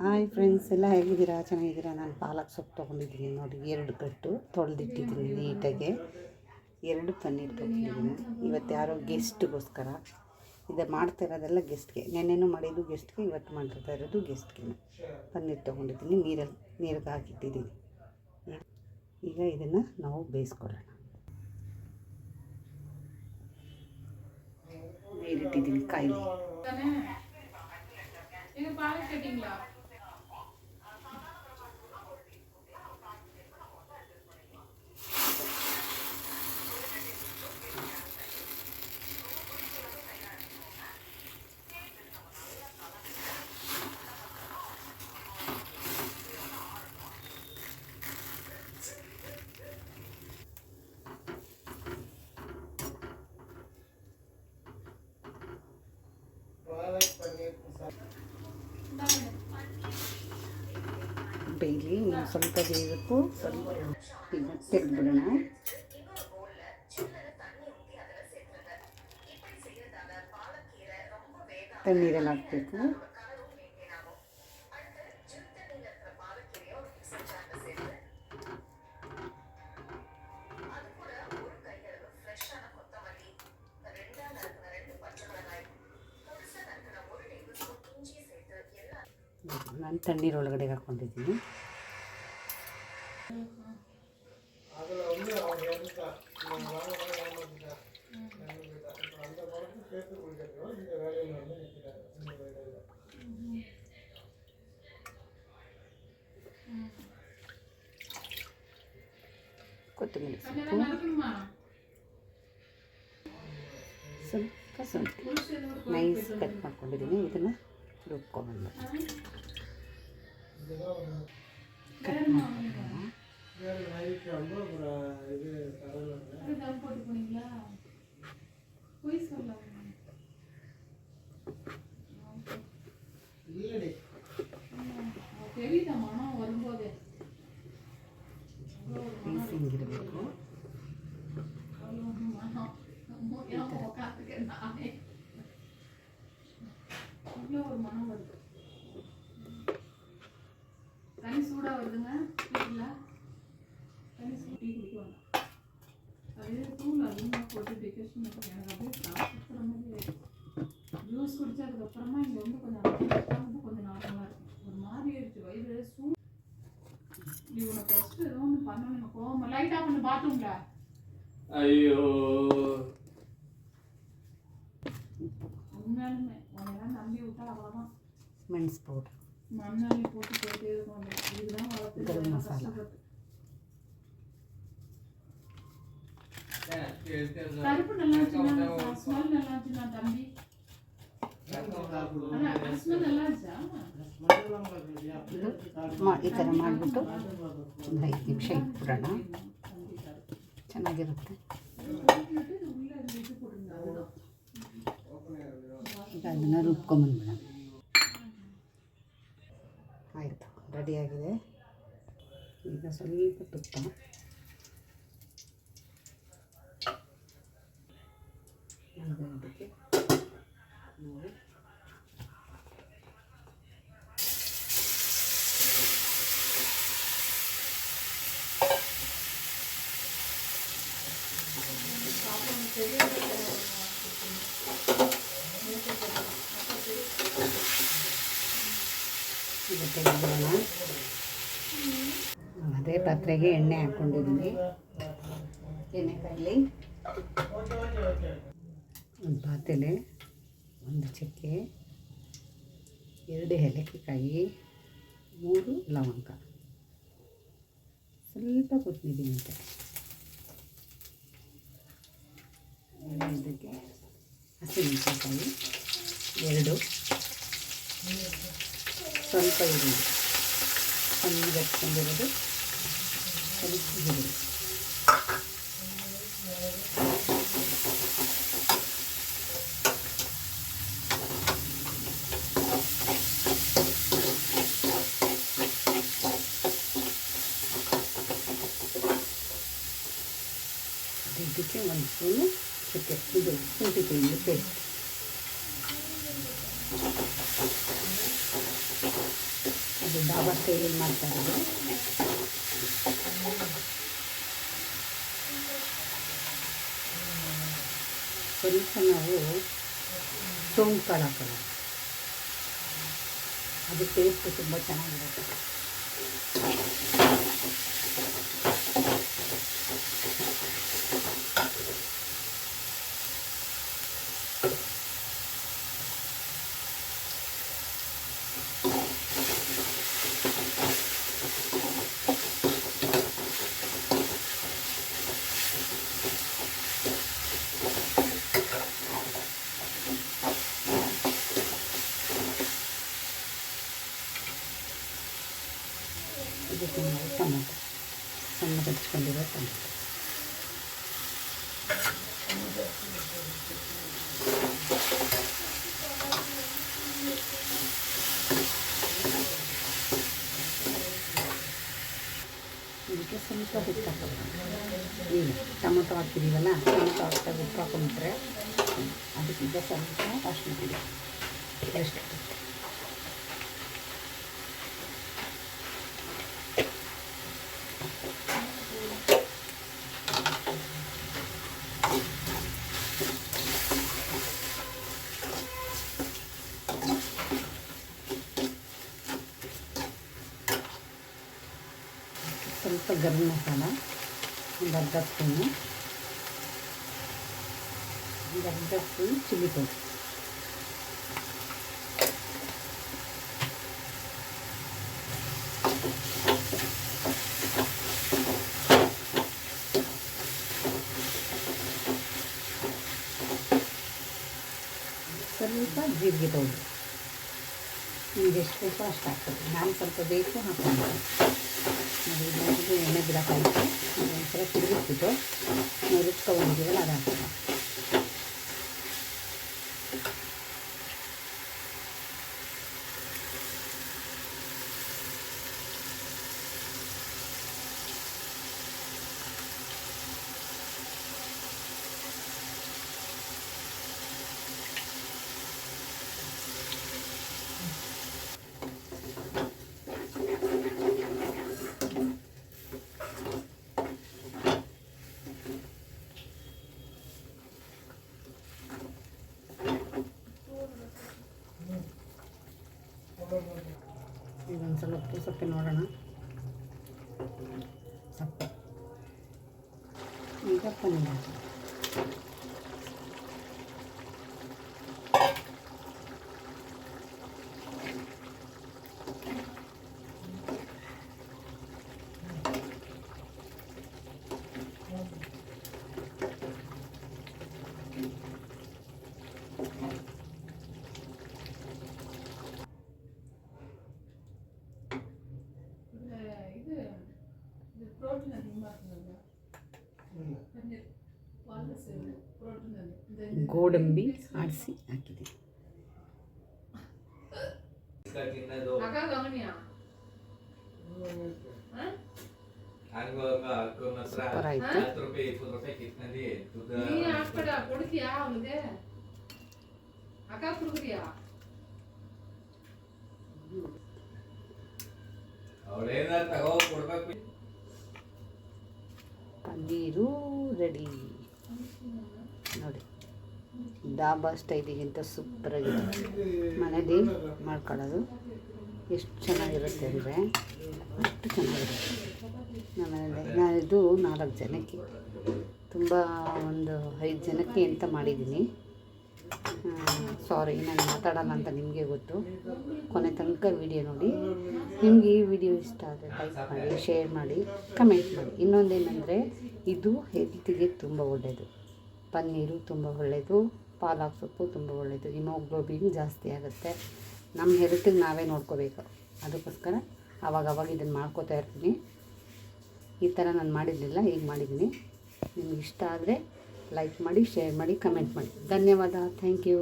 Hi friends, ಎಲ್ಲ ಹೇಗಿದ್ದೀರಾ? ಚೆನ್ನಾಗಿದ್ದೀರಾ? ನಾನು ಪಾಲಕ್ ಸೊಪ್ಪು ತೊಗೊಂಡಿದ್ದೀನಿ ನೋಡಿ, 2 ಕಟ್ಟು ತೊಳೆದಿಟ್ಟಿದ್ದೀನಿ ನೀಟಾಗೆ. 2 ಪನ್ನೀರ್ ತೊಗೊಂಡಿದ್ದೀನಿ. ಇವತ್ತು ಯಾರೋ ಗೆಸ್ಟ್ಗೋಸ್ಕರ ಇದು ಮಾಡ್ತಾ ಇರೋದೆಲ್ಲ ಗೆಸ್ಟ್ಗೆ. ನೆನ್ನೆನೂ ಮಾಡಿದ್ದು ಗೆಸ್ಟ್ಗೆ, ಇವತ್ತು ಮಾಡ್ತಾ ಇರೋದು ಗೆಸ್ಟ್ಗೆ. ಪನ್ನೀರ್ ತೊಗೊಂಡಿದ್ದೀನಿ, ನೀರಿಗೆ ಹಾಕಿಟ್ಟಿದ್ದೀನಿ. ಈಗ ಇದನ್ನು ನಾವು ಬೇಯಿಸ್ಕೊಳ್ಳೋಣ. ನೀರಿಟ್ಟಿದ್ದೀನಿ ಕಾಯಿಲೆ. ಬೇಯಲಿ, ಸ್ವಲ್ಪ ಬೇಯಬೇಕು. ಸ್ವಲ್ಪ ಈಗ ತೆಗೆದ್ಬಿಡೋಣ. ತಣ್ಣೀರಲ್ಲಿ ಹಾಕಬೇಕು. ನಾನು ತಣ್ಣೀರೊಳಗಡೆ ಹಾಕ್ಕೊಂಡಿದ್ದೀನಿ. ಕೊತ್ತಂಬರಿ ಸೊಪ್ಪು ಸ್ವಲ್ಪ ನೈಸ್ ಕಟ್ ಮಾಡ್ಕೊಂಡಿದ್ದೀನಿ. ಇದನ್ನು ರುಬ್ಕೊಂಡ್ಬಂದು ಕಟ್ ಮಾಡ್ಕೊಂಡು ಹಿಂಗಿರಬೇಕು. தனி சூடாக வருதுங்க. இல்லை தனி டீ குடிக்குவாங்க. அதே தூள் அதிகமாக போட்டு டெக்கரேஷன் எனக்கு அப்படியே சாப்பிட்ற மாதிரி ஜூஸ் குடித்ததுக்கப்புறமா இங்கே வந்து கொஞ்சம் நார்மலாக இருக்கும். ஒரு மாதிரி ஆயிடுச்சு வயிறு சூ. இவனை ஃபஸ்ட்டு ஏதோ ஒன்று பண்ணணும். கோவம் லைட்டாக பண்ணு பாத்ரூம்ல. ஐயோ உண்மையாலுமே உன்னெல்லாம் நம்பி விட்டா அவ்வளோதான். மென்ஸ் பவுடர், மண்ணாளி போட்டு போயிட்டே இருக்கும். இதுதான் வளர்த்து கரம் மசாலா, கருப்பு நல்லா இருந்துச்சுன்னா ஸ்மெல் நல்லா இருந்துச்சுன்னா தம்பி ಸ್ಮೆಲ್ ಎಲ್ಲ ಈ ಥರ ಮಾಡಿಬಿಟ್ಟು ಒಂದು 5 ನಿಮಿಷ ಇಟ್ಬಿಡೋಣ. ಚೆನ್ನಾಗಿರುತ್ತೆ. ಈಗ ಅದನ್ನು ರುಬ್ಕೊಂಬಂದ್ಬಿಡೋಣ. ಆಯಿತು, ರೆಡಿಯಾಗಿದೆ. ಈಗ ಸ್ವಲ್ಪ ತುಪ್ಪ ಅದಕ್ಕೆ ನೋಡಿ. ಈಗ ತೆಗೆದುಬಿಡೋಣ. ಅದೇ ಪಾತ್ರೆಗೆ ಎಣ್ಣೆ ಹಾಕ್ಕೊಂಡಿದ್ದೀನಿ. ಎಣ್ಣೆ ಕಾಯಲಿ. ಒಂದು ಪಾತ್ರೆಲೆ 1 ಚಕ್ಕೆ, 2 ಏಲಕ್ಕಿಕಾಯಿ, 3 ಲವಂಗ, ಸ್ವಲ್ಪ ಕೊತ್ತಂಬರಿ ಮೆಂತ್ಯ. ಇದಕ್ಕೆ ಹಸಿಮೆಣಸಿನಕಾಯಿ 2, ಸ್ವಲ್ಪ ಈರುಳ್ಳಿ ಸಣ್ಣಗೆ ಹಚ್ಕೊಂಡಿರೋದು, ಸ್ವಲ್ಪ ಈರುಳ್ಳಿ, ಇದಕ್ಕೆ 1 ಸ್ಪೂನು ಚಕ್ಕೆ, ಇದು ಶುಂಠಿ ಬೆಳ್ಳುಳ್ಳಿ ಪೇಸ್ಟ್, ಇದು ಡಾಬಾ ಸ್ಟೈಲಲ್ಲಿ ಮಾಡ್ತಾ ಇರೋದು. ಸ್ವಲ್ಪ ನಾವು ಸೋಂಪು ಕಾಳು ಹಾಕೋಣ, ಅದು ಟೇಸ್ಟ್ ತುಂಬ ಚೆನ್ನಾಗಿರುತ್ತೆ. ಇದಕ್ಕೆ ನಾವು ಟೊಮೆಟೊ ಸಣ್ಣ ಹಚ್ಕೊಂಡಿರೋ ಟೊಮೆಟೊ, ಇದಕ್ಕೆ ಸ್ವಲ್ಪ ಉಪ್ಪು ಹಾಕೋದು. ಈಗ ಟೊಮೆಟೊ ಹಾಕಿದ್ದೀವಲ್ಲ, ಟೊಮೆಟೊ ಹಾಕ್ತಾ ಉಪ್ಪು ಹಾಕೊಂಡ್ಬಿಟ್ರೆ ಅದಕ್ಕಿಂತ ಸ್ವಲ್ಪ ಅರಿಶಿನ ಪುಡಿ ಎಷ್ಟು ಸ್ವಲ್ಪ ಗರಂ ಮಸಾಲ ಒಂದು ಅರ್ಧ ಸ್ಪೂನು, ಒಂದು ಅರ್ಧ ಸ್ಪೂನ್ ಚಿಲ್ಲಿ ಪೌಡರ್, ಸ್ವಲ್ಪ ಜೀರಿಗೆ ಪೌಡರ್. ನಿಮಗೆ ಎಷ್ಟು ಬೇಕೋ ಅಷ್ಟು ಹಾಕ್ತದೆ. ನಾನು ಸ್ವಲ್ಪ ಬೇಕು ಹಾಕ್ಕೊಂಡು ನೋಡಿ, ಇದೊಂದು ಎಣ್ಣೆ ಬಿಡೋಕ್ಕಾಯ್ತು. ಒಂದ್ಸಲ ತಿರುಗಿಸ್ಬಿಟ್ಟು ನಾವು ರುಬ್ಕೊಂಡಿದ್ದೀವಲ್ಲ ಅದು ಹಾಕೋಣ. ಇದೊಂದು ಸ್ವಲ್ಪ ಉಪ್ಪು ಸಪ್ಪೆ ನೋಡೋಣ. ಸಪ್ಪೆ. ಈಗ ಪನ್ನೀರ್ ಹಾಕೋಣ. ಗೋಡಂಬಿ ಆಡಿಸಿ ಹಾಕಿದೆ. ಸೂಪರ್ ಆಯಿತು. ಪನ್ನೀರು ರೆಡಿ ನೋಡಿ. ಡಾಬಾ ಸ್ಟೈಲಿಗಿಂತ ಸೂಪರಾಗಿದೆ. ಮನೇಲಿ ಮಾಡ್ಕೊಳ್ಳೋದು ಎಷ್ಟು ಚೆನ್ನಾಗಿರುತ್ತೆ ಅಂದರೆ ಅಷ್ಟು ಚೆನ್ನಾಗಿರುತ್ತೆ. ನಾನಿದು 4 ಜನಕ್ಕೆ, ತುಂಬ ಒಂದು 5 ಜನಕ್ಕೆ ಅಂತ ಮಾಡಿದ್ದೀನಿ. ಸಾರಿ, ನಾನು ಮಾತಾಡೋಣ ಅಂತ ನಿಮಗೆ ಗೊತ್ತು. ಕೊನೆ ತನಕ ವಿಡಿಯೋ ನೋಡಿ. ನಿಮಗೆ ಈ ವಿಡಿಯೋ ಇಷ್ಟ ಆದರೆ ಲೈಕ್ ಮಾಡಿ, ಶೇರ್ ಮಾಡಿ, ಕಮೆಂಟ್ ಮಾಡಿ. ಇನ್ನೊಂದೇನೆಂದರೆ ಇದು ಹೆಲ್ತಿಗೆ ತುಂಬ ಒಳ್ಳೆಯದು. ಪನ್ನೀರು ತುಂಬ ಒಳ್ಳೆಯದು, ಪಾಲಕ್ ಸೊಪ್ಪು ತುಂಬ ಒಳ್ಳೆಯದು. ಹಿಮೋಗ್ಲೋಬಿನ್ ಜಾಸ್ತಿ ಆಗುತ್ತೆ. ನಮ್ಮ ಹೆಲ್ತಿಗೆ ನಾವೇ ನೋಡ್ಕೋಬೇಕು. ಅದಕ್ಕೋಸ್ಕರ ಆವಾಗವಾಗ ಇದನ್ನು ಮಾಡ್ಕೋತಾ ಇರ್ತೀನಿ. ಈ ಥರ ನಾನು ಮಾಡಿರಲಿಲ್ಲ, ಈಗ ಮಾಡಿದ್ದೀನಿ. ನಿಮ್ಗೆ ಇಷ್ಟ ಆದರೆ ಲೈಕ್ ಮಾಡಿ, ಶೇರ್ ಮಾಡಿ, ಕಮೆಂಟ್ ಮಾಡಿ. ಧನ್ಯವಾದ. Thank you.